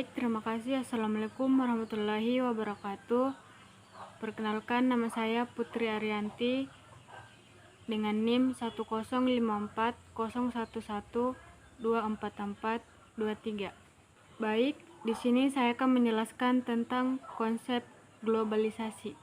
Baik, terima kasih. Assalamualaikum warahmatullahi wabarakatuh. Perkenalkan, nama saya Putri Arianti dengan NIM 1054011244423. Baik, di sini saya akan menjelaskan tentang konsep globalisasi.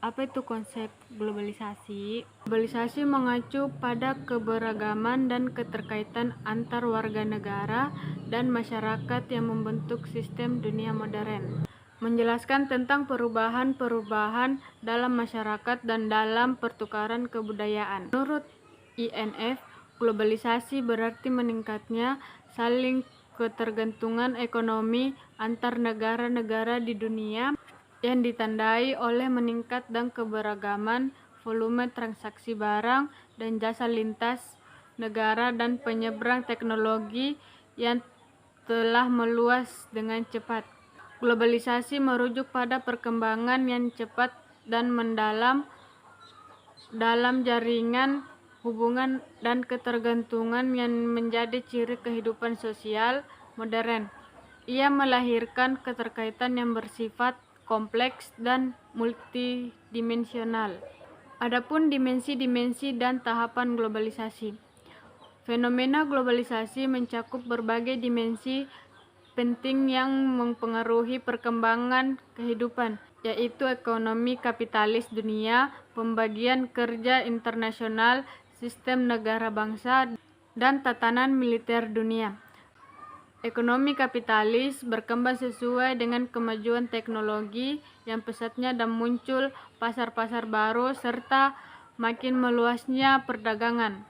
Apa itu konsep globalisasi? Globalisasi mengacu pada keberagaman dan keterkaitan antar warga negara dan masyarakat yang membentuk sistem dunia modern. Menjelaskan tentang perubahan-perubahan dalam masyarakat dan dalam pertukaran kebudayaan. Menurut INF, globalisasi berarti meningkatnya saling ketergantungan ekonomi antar negara-negara di dunia yang ditandai oleh meningkat dan keberagaman volume transaksi barang dan jasa lintas negara dan penyeberang teknologi yang telah meluas dengan cepat. Globalisasi merujuk pada perkembangan yang cepat dan mendalam dalam jaringan hubungan dan ketergantungan yang menjadi ciri kehidupan sosial modern. Ia melahirkan keterkaitan yang bersifat kompleks dan multidimensional. Adapun dimensi-dimensi dan tahapan globalisasi. Fenomena globalisasi mencakup berbagai dimensi penting yang mempengaruhi perkembangan kehidupan, yaitu ekonomi kapitalis dunia, pembagian kerja internasional, sistem negara bangsa, dan tatanan militer dunia. Ekonomi kapitalis berkembang sesuai dengan kemajuan teknologi yang pesatnya dan muncul pasar-pasar baru serta makin meluasnya perdagangan.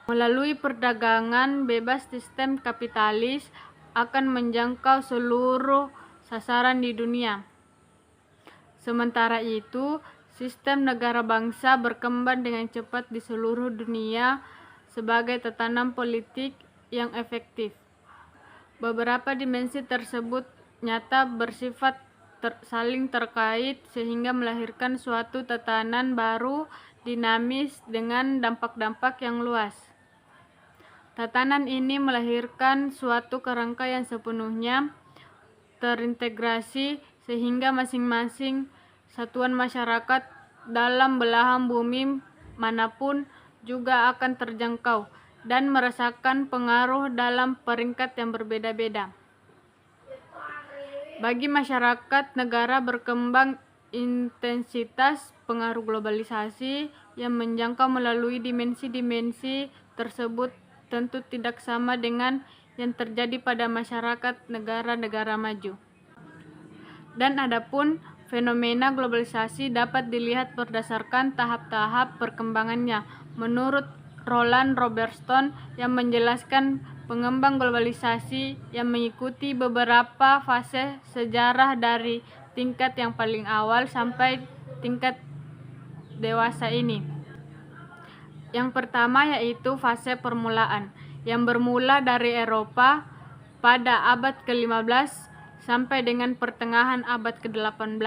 Melalui perdagangan bebas, sistem kapitalis akan menjangkau seluruh sasaran di dunia. Sementara itu, sistem negara bangsa berkembang dengan cepat di seluruh dunia sebagai tatanan politik yang efektif. Beberapa dimensi tersebut nyata bersifat saling terkait sehingga melahirkan suatu tatanan baru dinamis dengan dampak-dampak yang luas. Tatanan ini melahirkan suatu kerangka yang sepenuhnya terintegrasi sehingga masing-masing satuan masyarakat dalam belahan bumi manapun juga akan terjangkau dan merasakan pengaruh dalam peringkat yang berbeda-beda. Bagi masyarakat negara berkembang, intensitas pengaruh globalisasi yang menjangkau melalui dimensi-dimensi tersebut tentu tidak sama dengan yang terjadi pada masyarakat negara-negara maju. Dan adapun fenomena globalisasi dapat dilihat berdasarkan tahap-tahap perkembangannya. Menurut Roland Robertson yang menjelaskan pengembang globalisasi yang mengikuti beberapa fase sejarah dari tingkat yang paling awal sampai tingkat dewasa ini. Yang pertama yaitu fase permulaan yang bermula dari Eropa pada abad ke-15 sampai dengan pertengahan abad ke-18.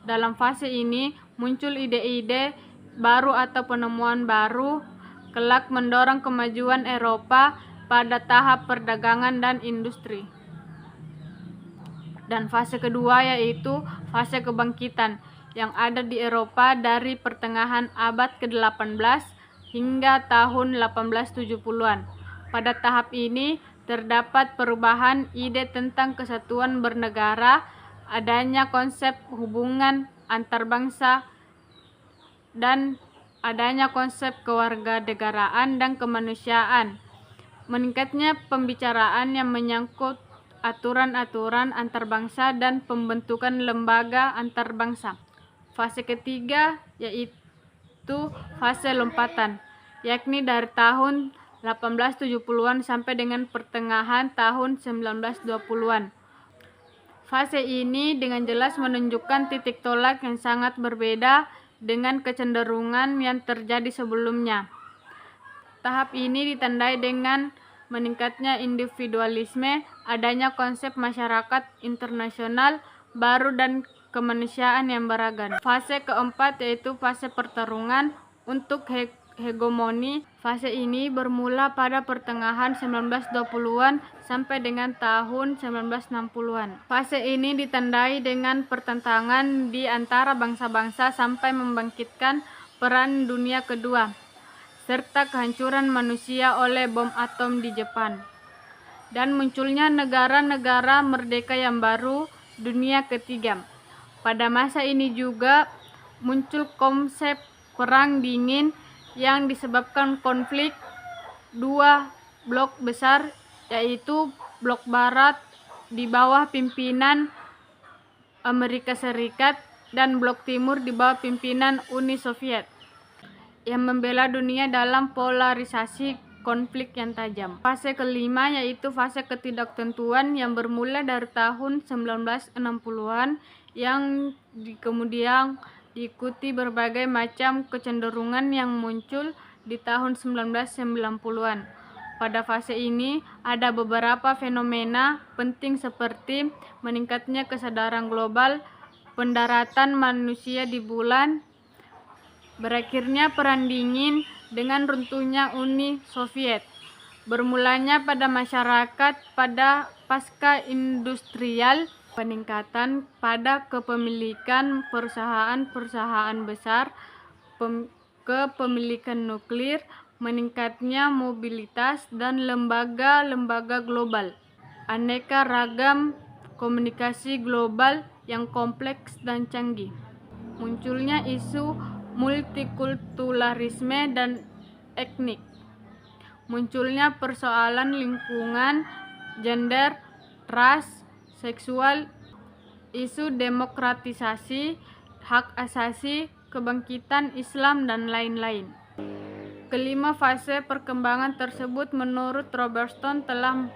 Dalam fase ini muncul ide-ide baru atau penemuan baru kelak mendorong kemajuan Eropa pada tahap perdagangan dan industri. Dan fase kedua yaitu fase kebangkitan yang ada di Eropa dari pertengahan abad ke-18 hingga tahun 1870-an. Pada tahap ini terdapat perubahan ide tentang kesatuan bernegara, adanya konsep hubungan antar bangsa, dan adanya konsep kewarganegaraan dan kemanusiaan. Meningkatnya pembicaraan yang menyangkut aturan-aturan antar bangsa dan pembentukan lembaga antar bangsa. Fase ketiga yaitu fase lompatan, yakni dari tahun 1870-an sampai dengan pertengahan tahun 1920-an. Fase ini dengan jelas menunjukkan titik tolak yang sangat berbeda dengan kecenderungan yang terjadi sebelumnya. Tahap ini ditandai dengan meningkatnya individualisme, adanya konsep masyarakat internasional baru dan kemanusiaan yang beragam. Fase keempat yaitu fase pertarungan untuk hegemoni. Fase ini bermula pada pertengahan 1920-an sampai dengan tahun 1960-an. Fase ini ditandai dengan pertentangan di antara bangsa-bangsa sampai membangkitkan Perang Dunia Kedua, serta kehancuran manusia oleh bom atom di Jepang. Dan munculnya negara-negara merdeka yang baru, dunia ketiga. Pada masa ini juga muncul konsep perang dingin yang disebabkan konflik dua blok besar, yaitu blok barat di bawah pimpinan Amerika Serikat dan blok timur di bawah pimpinan Uni Soviet, yang membela dunia dalam polarisasi konflik yang tajam. Fase kelima yaitu fase ketidaktentuan yang bermula dari tahun 1960-an yang kemudian diikuti berbagai macam kecenderungan yang muncul di tahun 1990-an. Pada fase ini ada beberapa fenomena penting seperti meningkatnya kesadaran global, pendaratan manusia di bulan, berakhirnya Perang Dingin dengan runtuhnya Uni Soviet, bermulanya pada masyarakat pada pasca industrial, peningkatan pada kepemilikan perusahaan-perusahaan besar, kepemilikan nuklir, meningkatnya mobilitas dan lembaga-lembaga global, aneka ragam komunikasi global yang kompleks dan canggih, munculnya isu multikulturalisme dan etnik, munculnya persoalan lingkungan, gender, ras, seksual, isu demokratisasi, hak asasi, kebangkitan Islam, dan lain-lain. Kelima fase perkembangan tersebut menurut Robertson telah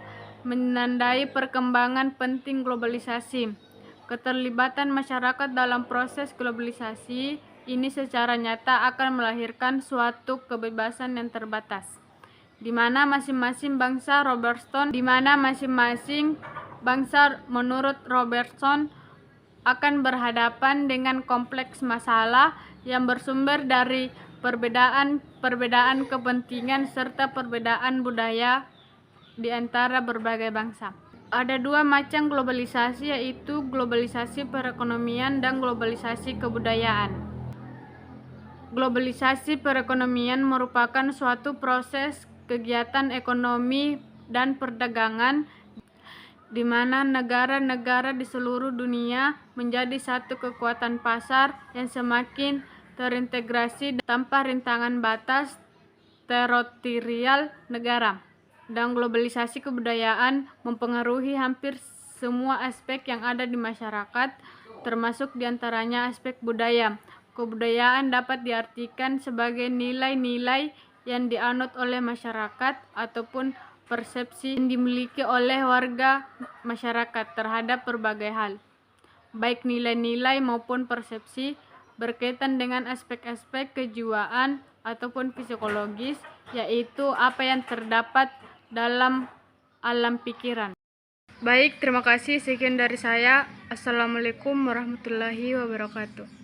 menandai perkembangan penting globalisasi. Keterlibatan masyarakat dalam proses globalisasi ini secara nyata akan melahirkan suatu kebebasan yang terbatas, di mana masing-masing bangsa menurut Robertson akan berhadapan dengan kompleks masalah yang bersumber dari perbedaan kepentingan serta perbedaan budaya di antara berbagai bangsa. Ada dua macam globalisasi, yaitu globalisasi perekonomian dan globalisasi kebudayaan. Globalisasi perekonomian merupakan suatu proses kegiatan ekonomi dan perdagangan di mana negara-negara di seluruh dunia menjadi satu kekuatan pasar yang semakin terintegrasi tanpa rintangan batas teritorial negara. Dan globalisasi kebudayaan mempengaruhi hampir semua aspek yang ada di masyarakat, termasuk diantaranya aspek budaya. Kebudayaan dapat diartikan sebagai nilai-nilai yang dianut oleh masyarakat ataupun persepsi yang dimiliki oleh warga masyarakat terhadap berbagai hal, baik nilai-nilai maupun persepsi berkaitan dengan aspek-aspek kejiwaan ataupun psikologis, yaitu apa yang terdapat dalam alam pikiran. Baik, terima kasih. Sekian dari saya. Assalamualaikum warahmatullahi wabarakatuh.